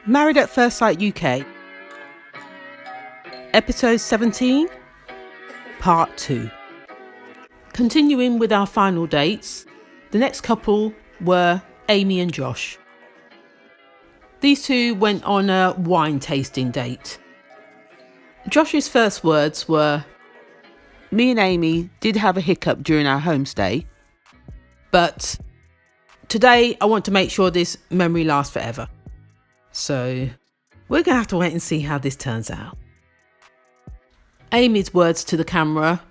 Married at First Sight UK, Episode 17, Part 2. Continuing with our final dates, the next couple were Amy and Josh. These two went on a wine tasting date. Josh's first words were, "Me and Amy did have a hiccup during our homestay, but today I want to make sure this memory lasts forever. So we're going to have to wait and see how this turns out." Amy's words to the camera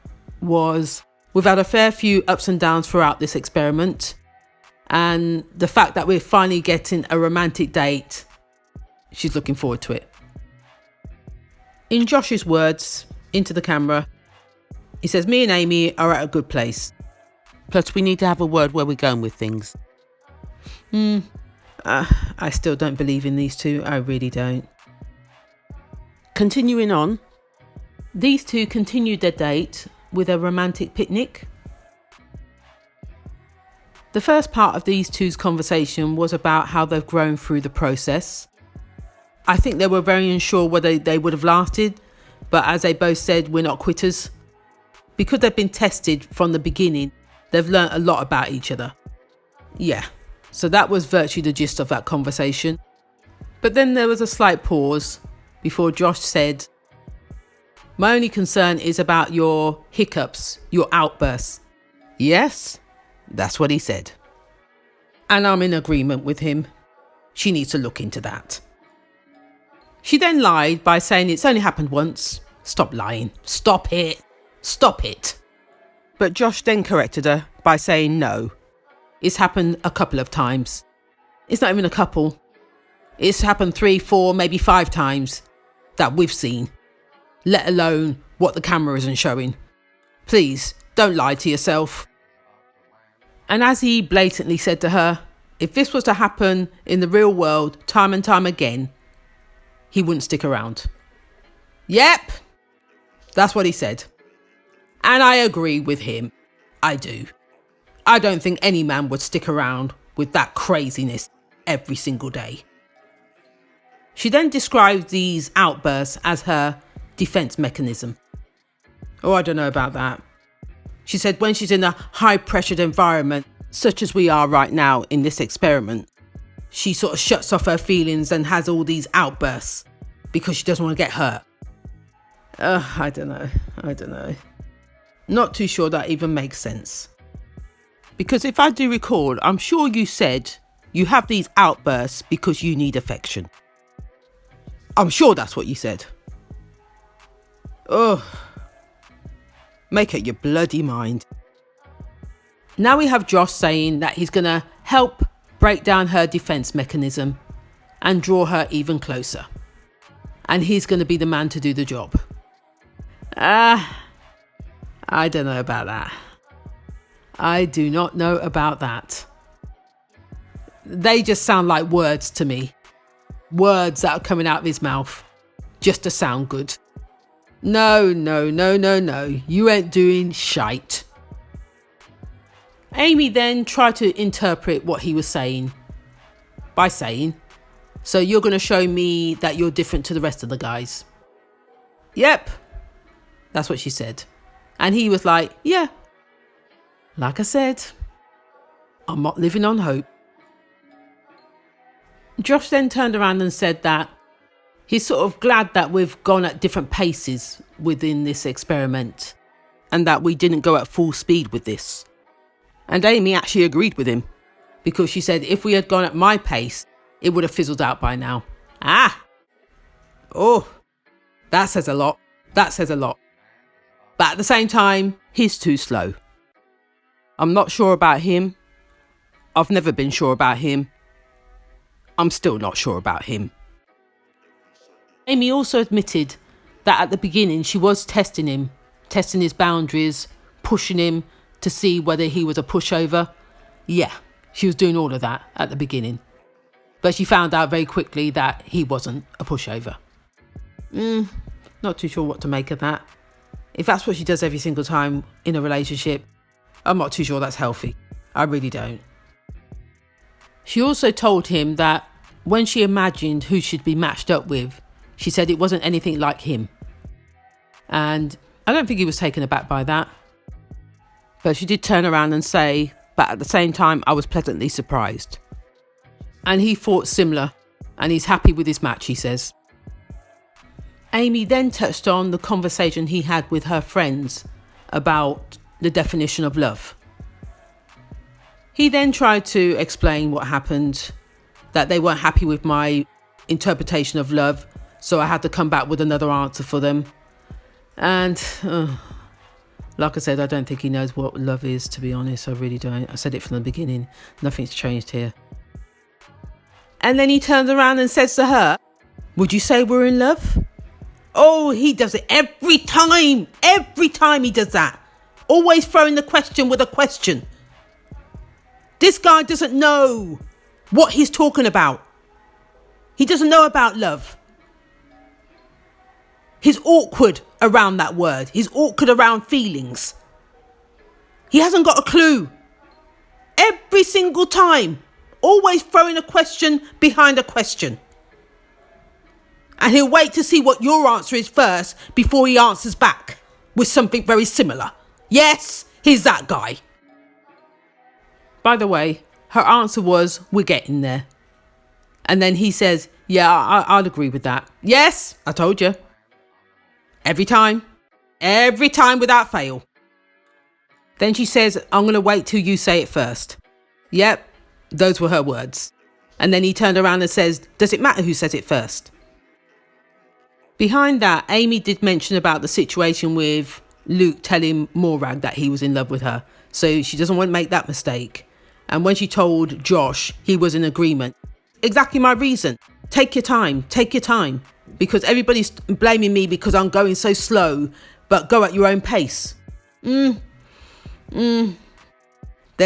was, "We've had a fair few ups and downs throughout this experiment, and the fact that we're finally getting a romantic date, she's looking forward to it." In Josh's words into the camera, he says, "Me and Amy are at a good place. Plus we need to have a word where we're going with things." I still don't believe in these two. I really don't. Continuing on, these two continued their date with a romantic picnic. The first part of these two's conversation was about how they've grown through the process. I think they were very unsure whether they would have lasted, but as they both said, we're not quitters. Because they've been tested from the beginning, they've learnt a lot about each other. Yeah, so that was virtually the gist of that conversation. But then there was a slight pause before Josh said, "My only concern is about your hiccups, your outbursts." Yes, that's what he said. And I'm in agreement with him. She needs to look into that. She then lied by saying it's only happened once. Stop lying. Stop it. Stop it. But Josh then corrected her by saying no. It's happened a couple of times. It's not even a couple. It's happened 3, 4, maybe 5 times that we've seen. Let alone what the camera isn't showing. Please, don't lie to yourself. And as he blatantly said to her, if this was to happen in the real world time and time again, he wouldn't stick around. Yep, that's what he said. And I agree with him. I do. I don't think any man would stick around with that craziness every single day. She then described these outbursts as her defense mechanism. Oh, I don't know about that. She said when she's in a high-pressured environment, such as we are right now in this experiment, she sort of shuts off her feelings and has all these outbursts because she doesn't want to get hurt. I don't know. Not too sure that even makes sense. Because if I do recall, I'm sure you said you have these outbursts because you need affection. I'm sure that's what you said. Oh, make up your bloody mind. Now we have Josh saying that he's going to help break down her defense mechanism and draw her even closer. And he's going to be the man to do the job. I don't know about that. I do not know about that. They just sound like words to me. Words that are coming out of his mouth just to sound good. No. You ain't doing shite. Amy then tried to interpret what he was saying by saying, "So you're going to show me that you're different to the rest of the guys?" Yep. That's what she said. And he was like, "Yeah. Like I said, I'm not living on hope." Josh then turned around and said that he's sort of glad that we've gone at different paces within this experiment and that we didn't go at full speed with this. And Amy actually agreed with him because she said if we had gone at my pace, it would have fizzled out by now. Oh, that says a lot. But at the same time, he's too slow. I'm not sure about him. I've never been sure about him. I'm still not sure about him. Amy also admitted that at the beginning she was testing him, testing his boundaries, pushing him to see whether he was a pushover. Yeah, she was doing all of that at the beginning. But she found out very quickly that he wasn't a pushover. Not too sure what to make of that. If that's what she does every single time in a relationship, I'm not too sure that's healthy. I really don't. She also told him that when she imagined who she'd be matched up with, she said it wasn't anything like him. And I don't think he was taken aback by that. But she did turn around and say, but at the same time, I was pleasantly surprised. And he thought similar, and he's happy with his match, he says. Amy then touched on the conversation he had with her friends about the definition of love. He then tried to explain what happened, that they weren't happy with my interpretation of love, so I had to come back with another answer for them. And like I said, I don't think he knows what love is, to be honest. I really don't. I said it from the beginning. Nothing's changed here. And then he turns around and says to her, would you say we're in love? Oh, he does it every time. Every time he does that. Always throwing the question with a question. This guy doesn't know what he's talking about. He doesn't know about love. He's awkward around that word. He's awkward around feelings. He hasn't got a clue. Every single time. Always throwing a question behind a question. And he'll wait to see what your answer is first before he answers back with something very similar. Yes, he's that guy. By the way, her answer was, we're getting there. And then he says, yeah, I'll agree with that. Yes, I told you. Every time without fail. Then she says, I'm going to wait till you say it first. Yep, those were her words. And then he turned around and says, does it matter who says it first? Behind that, Amy did mention about the situation with Luke telling Morag that he was in love with her. So she doesn't want to make that mistake. And when she told Josh, he was in agreement. Exactly my reason. Take your time. Because everybody's blaming me because I'm going so slow, but go at your own pace. They're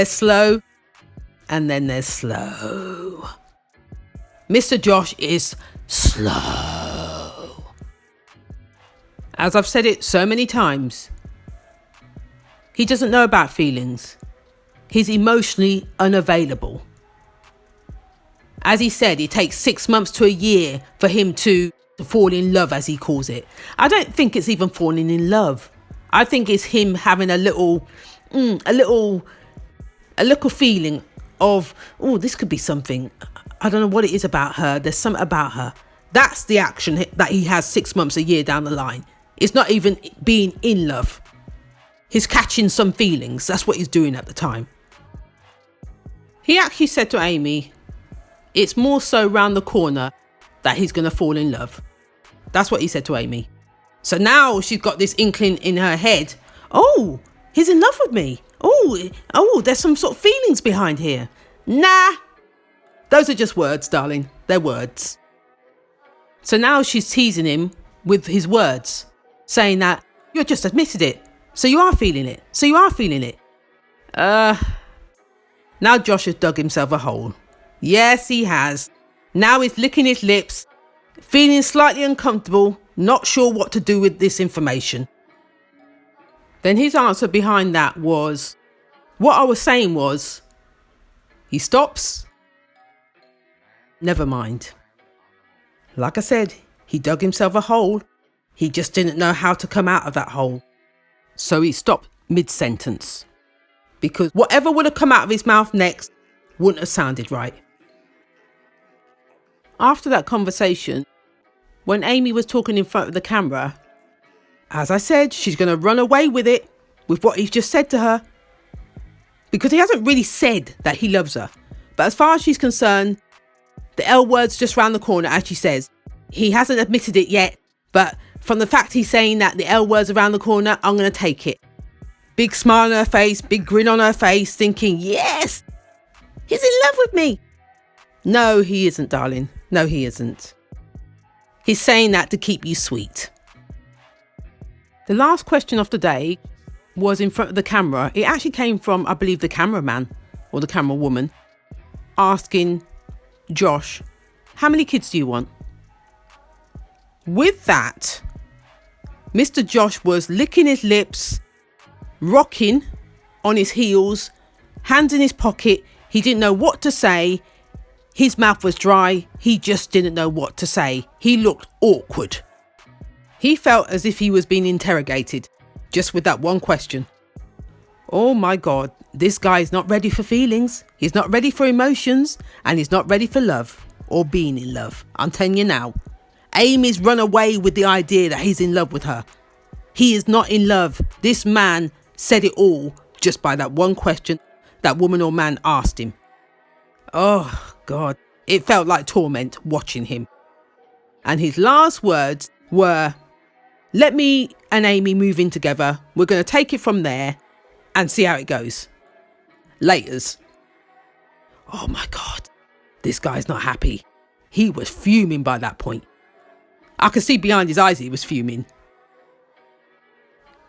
slow, and then they're slow. Mr. Josh is slow. As I've said it so many times, he doesn't know about feelings. He's emotionally unavailable. As he said, it takes 6 months to a year for him to fall in love, as he calls it. I don't think it's even falling in love. I think it's him having a little feeling of, oh, this could be something. I don't know what it is about her. There's something about her. That's the action that he has 6 months, a year down the line. It's not even being in love. He's catching some feelings. That's what he's doing at the time. He actually said to Amy, it's more so round the corner that he's going to fall in love. That's what he said to Amy. So now she's got this inkling in her head. Oh, he's in love with me. Oh, there's some sort of feelings behind here. Nah, those are just words, darling. They're words. So now she's teasing him with his words, saying that you just admitted it. So you are feeling it. Now Josh has dug himself a hole. Yes, he has. Now he's licking his lips, feeling slightly uncomfortable, not sure what to do with this information. Then his answer behind that was, what I was saying was, he stops. Never mind. Like I said, he dug himself a hole. He just didn't know how to come out of that hole. So he stopped mid-sentence. Because whatever would have come out of his mouth next wouldn't have sounded right. After that conversation, when Amy was talking in front of the camera, as I said, she's going to run away with it, with what he's just said to her. Because he hasn't really said that he loves her. But as far as she's concerned, the L word's just round the corner, as she says. He hasn't admitted it yet, but from the fact he's saying that the L word's around the corner, I'm going to take it. Big smile on her face, big grin on her face, thinking, yes, he's in love with me. No, he isn't, darling. No, he isn't. He's saying that to keep you sweet. The last question of the day was in front of the camera. It actually came from, I believe, the cameraman or the camera woman asking Josh, how many kids do you want? With that, Mr. Josh was licking his lips, rocking on his heels, hands in his pocket. He didn't know what to say. His mouth was dry. He just didn't know what to say. He looked awkward. He felt as if he was being interrogated, just with that one question. Oh my God, this guy is not ready for feelings. He's not ready for emotions, and he's not ready for love or being in love. I'm telling you now. Amy's run away with the idea that he's in love with her. He is not in love. This man said it all just by that one question that woman or man asked him. Oh God, it felt like torment watching him. And his last words were, let me and Amy move in together. We're going to take it from there and see how it goes. Laters. Oh my God, this guy's not happy. He was fuming by that point. I could see behind his eyes he was fuming.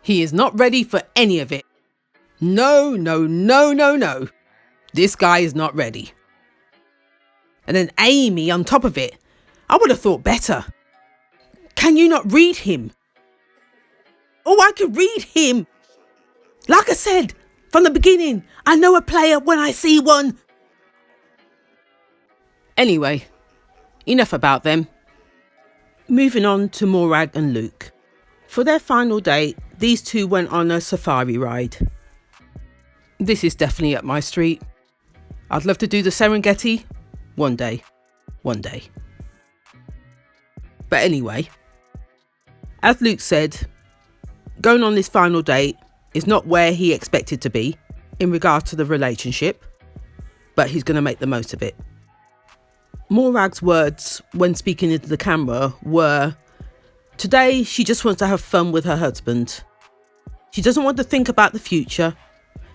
He is not ready for any of it. No. This guy is not ready. And then Amy on top of it. I would have thought better. Can you not read him? Oh, I could read him. Like I said, from the beginning, I know a player when I see one. Anyway, enough about them. Moving on to Morag and Luke. For their final date, these two went on a safari ride. This is definitely up my street. I'd love to do the Serengeti one day. But anyway, as Luke said, going on this final date is not where he expected to be in regards to the relationship, but he's going to make the most of it. Morag's words when speaking into the camera were, today she just wants to have fun with her husband. She doesn't want to think about the future.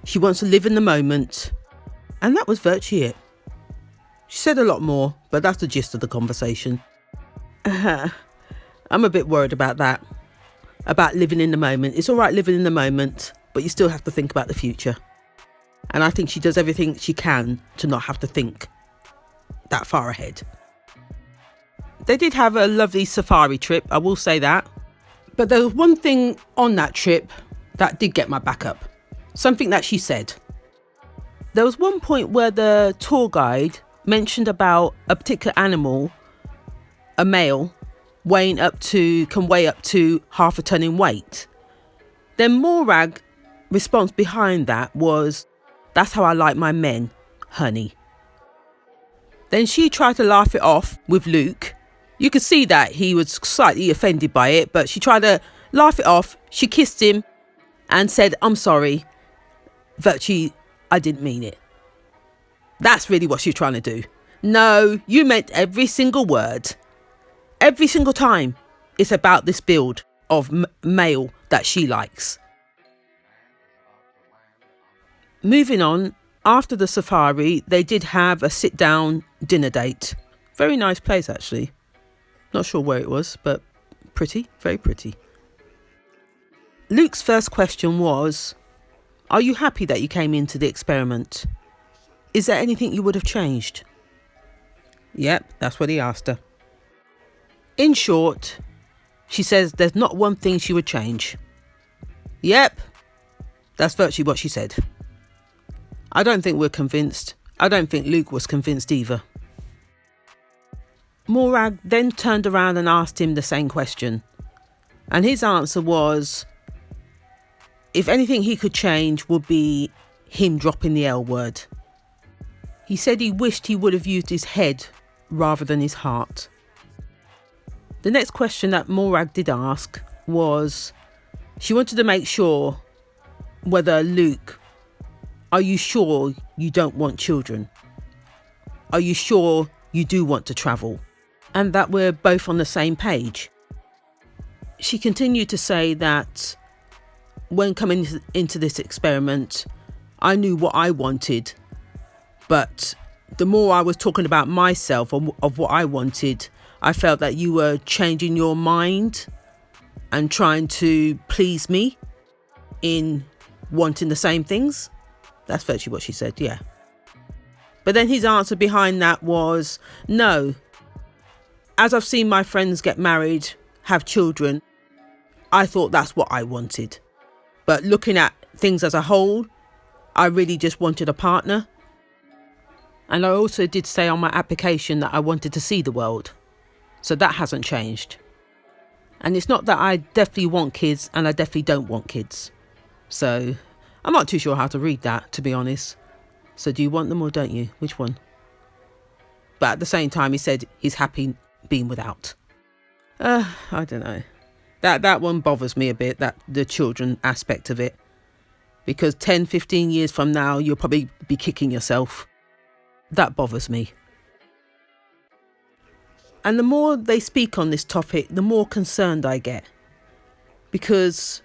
She wants to live in the moment. And that was virtually it. She said a lot more, but that's the gist of the conversation. I'm a bit worried about that. About living in the moment. It's all right living in the moment, but you still have to think about the future. And I think she does everything she can to not have to think that far ahead. They did have a lovely safari trip, I will say that. But there was one thing on that trip that did get my back up. Something that she said. There was one point where the tour guide mentioned about a particular animal, a male, can weigh up to half a ton in weight. Then Morag response behind that was, that's how I like my men, honey. Then she tried to laugh it off with Luke. You could see that he was slightly offended by it, but she tried to laugh it off. She kissed him and said, I'm sorry. Virtually, I didn't mean it. That's really what she's trying to do. No, you meant every single word. Every single time. It's about this build of male that she likes. Moving on, after the safari, they did have a sit-down dinner date. Very nice place, actually. Not sure where it was, but pretty, very pretty. Luke's first question was, are you happy that you came into the experiment? Is there anything you would have changed? Yep, that's what he asked her. In short, she says there's not one thing she would change. Yep, that's virtually what she said. I don't think we're convinced. I don't think Luke was convinced either. Morag then turned around and asked him the same question. And his answer was, if anything he could change would be him dropping the L word. He said he wished he would have used his head rather than his heart. The next question that Morag did ask was, she wanted to make sure whether Luke, are you sure you don't want children? Are you sure you do want to travel? And that we're both on the same page. She continued to say that when coming into this experiment, I knew what I wanted, but the more I was talking about myself of what I wanted, I felt that you were changing your mind and trying to please me in wanting the same things. That's virtually what she said, yeah. But then his answer behind that was, no. As I've seen my friends get married, have children, I thought that's what I wanted. But looking at things as a whole, I really just wanted a partner. And I also did say on my application that I wanted to see the world. So that hasn't changed. And it's not that I definitely want kids and I definitely don't want kids. So I'm not too sure how to read that, to be honest. So do you want them or don't you? Which one? But at the same time, he said he's happy being without. I don't know. That one bothers me a bit, that the children aspect of it. Because 10, 15 years from now, you'll probably be kicking yourself. That bothers me. And the more they speak on this topic, the more concerned I get. Because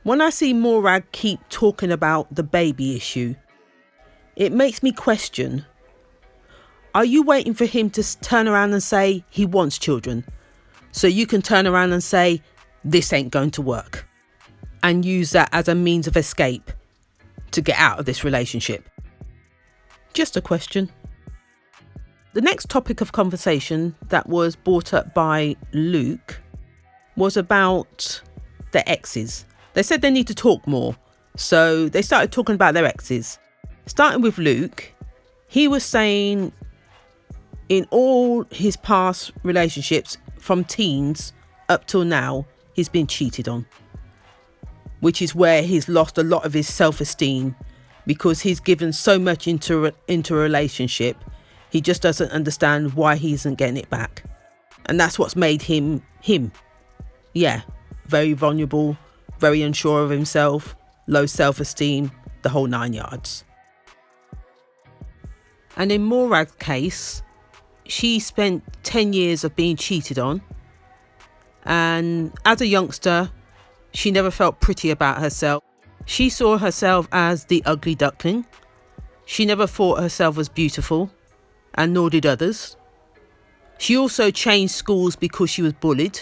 when I see Morag keep talking about the baby issue, it makes me question, are you waiting for him to turn around and say he wants children? So you can turn around and say, this ain't going to work. And use that as a means of escape to get out of this relationship. Just a question. The next topic of conversation that was brought up by Luke was about the exes. They said they need to talk more. So they started talking about their exes. Starting with Luke, he was saying in all his past relationships from teens up till now, he's been cheated on. Which is where he's lost a lot of his self-esteem because he's given so much into a relationship. He just doesn't understand why he isn't getting it back. And that's what's made him. Yeah, very vulnerable, very unsure of himself, low self-esteem, the whole 9 yards. And in Morag's case, she spent 10 years of being cheated on. And as a youngster, she never felt pretty about herself. She saw herself as the ugly duckling. She never thought herself was beautiful, and nor did others. She also changed schools because she was bullied.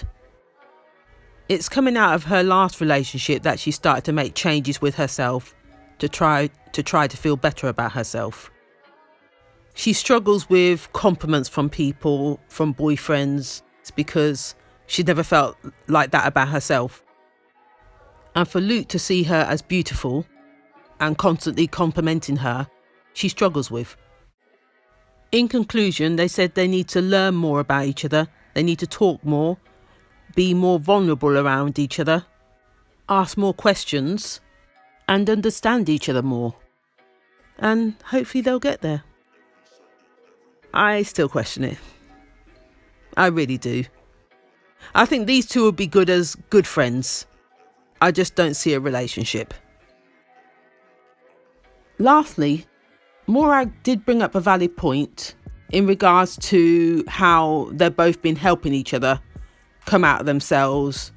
It's coming out of her last relationship that she started to make changes with herself to try to feel better about herself. She struggles with compliments from people, from boyfriends, because she never felt like that about herself. And for Luke to see her as beautiful and constantly complimenting her, she struggles with. In conclusion, they said they need to learn more about each other. They need to talk more, be more vulnerable around each other, ask more questions, and understand each other more. And hopefully they'll get there. I still question it. I really do. I think these two would be good as good friends. I just don't see a relationship. Lastly, Morag did bring up a valid point in regards to how they've both been helping each other come out of themselves,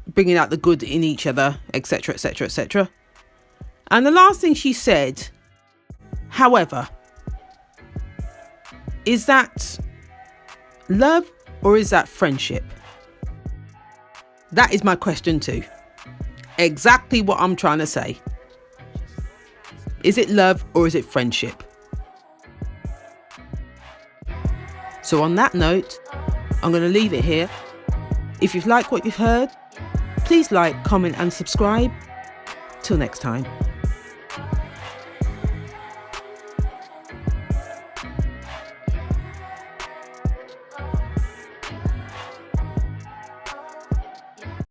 bringing out the good in each other, etc, etc, etc. And the last thing she said, however, is that love or is that friendship? That is my question too. Exactly what I'm trying to say. Is it love or is it friendship? So on that note, I'm going to leave it here. If you've liked what you've heard, please like, comment and subscribe. Till next time.